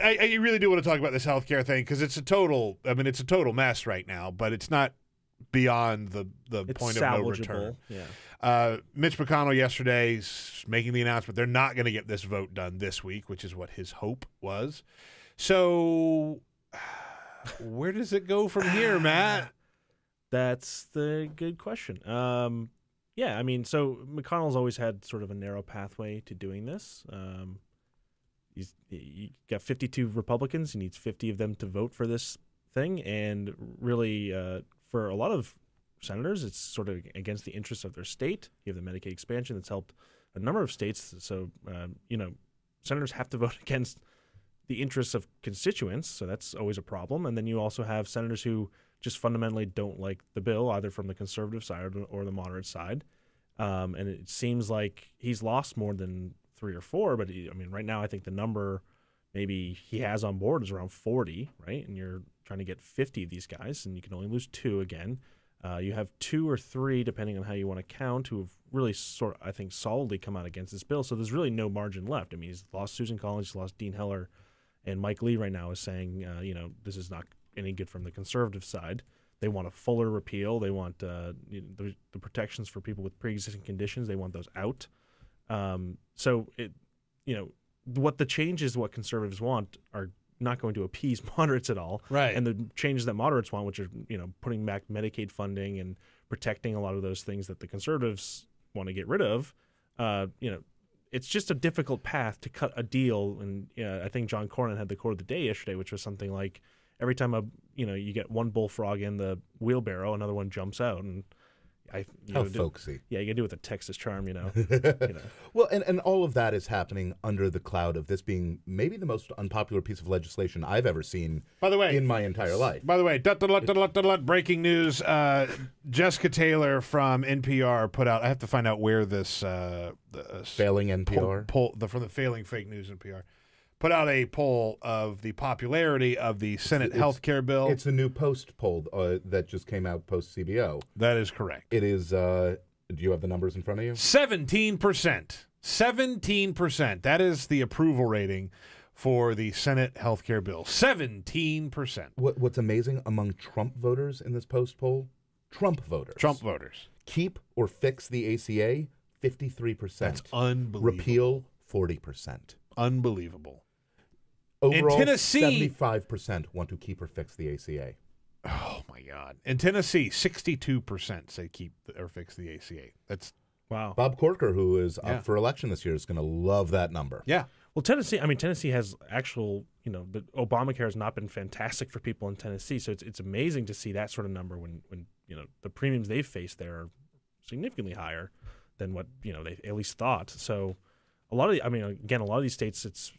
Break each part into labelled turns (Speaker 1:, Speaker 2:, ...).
Speaker 1: I really do want to talk about this healthcare thing because it's a total mess right now, but it's not beyond the point of no return.
Speaker 2: Yeah.
Speaker 1: Mitch McConnell yesterday making the announcement they're not going to get this vote done this week, which is what his hope was. So where does it go from here, Matt?
Speaker 2: That's the good question. Yeah, I mean, so McConnell's always had sort of a narrow pathway to doing this. You got 52 Republicans. He needs 50 of them to vote for this thing. And really, for a lot of senators, it's sort of against the interests of their state. You have the Medicaid expansion that's helped a number of states. So, senators have to vote against the interests of constituents. So that's always a problem. And then you also have senators who just fundamentally don't like the bill, either from the conservative side or the moderate side. And it seems like he's lost more than 3 or 4, but right now I think the number maybe he has on board is around 40, right? And you're trying to get 50 of these guys, and you can only lose 2 again. You have 2 or 3, depending on how you want to count, who have really I think, solidly come out against this bill. So there's really no margin left. I mean, he's lost Susan Collins, he's lost Dean Heller, and Mike Lee right now is saying, this is not any good from the conservative side. They want a fuller repeal. They want the protections for people with pre-existing conditions. They want those out. So what the changes what conservatives want are not going to appease moderates at all.
Speaker 1: Right.
Speaker 2: And the changes that moderates want, which are putting back Medicaid funding and protecting a lot of those things that the conservatives want to get rid of, it's just a difficult path to cut a deal. And I think John Cornyn had the quote of the day yesterday, which was something like, every time you get one bullfrog in the wheelbarrow, another one jumps out, and
Speaker 3: how folksy.
Speaker 2: Yeah, you can do it with a Texas charm,
Speaker 3: Well, and all of that is happening under the cloud of this being maybe the most unpopular piece of legislation I've ever seen.
Speaker 1: By the way,
Speaker 3: in my entire life.
Speaker 1: By the way, breaking news: Jessica Taylor from NPR put out. I have to find out where this
Speaker 3: failing NPR
Speaker 1: from the failing fake news NPR. Put out a poll of the popularity of the Senate health care bill.
Speaker 3: It's a new Post poll that just came out post-CBO.
Speaker 1: That is correct.
Speaker 3: It is, do you have the numbers in front of you?
Speaker 1: 17%. 17%. That is the approval rating for the Senate health care bill. 17%.
Speaker 3: What's amazing among Trump voters in this Post poll? Trump voters. Keep or fix the ACA, 53%.
Speaker 1: That's unbelievable.
Speaker 3: Repeal, 40%.
Speaker 1: Unbelievable.
Speaker 3: Overall,
Speaker 1: in Tennessee,
Speaker 3: 75% want to keep or fix the ACA.
Speaker 1: Oh, my God. In Tennessee, 62% say keep or fix the ACA. That's wow.
Speaker 3: Bob Corker, who is up for election this year, is going to love that number.
Speaker 1: Yeah.
Speaker 2: Well, Tennessee has actual, the Obamacare has not been fantastic for people in Tennessee. So it's amazing to see that sort of number when the premiums they've faced there are significantly higher than what, they at least thought. So a lot of these states,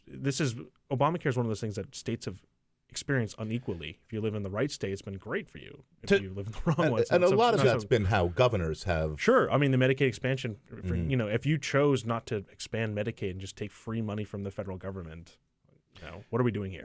Speaker 2: Obamacare is one of those things that states have experienced unequally. If you live in the right state, it's been great for you. If you live in the wrong one,
Speaker 3: and a lot of that's been how governors have.
Speaker 2: Sure, the Medicaid expansion. If you chose not to expand Medicaid and just take free money from the federal government, what are we doing here?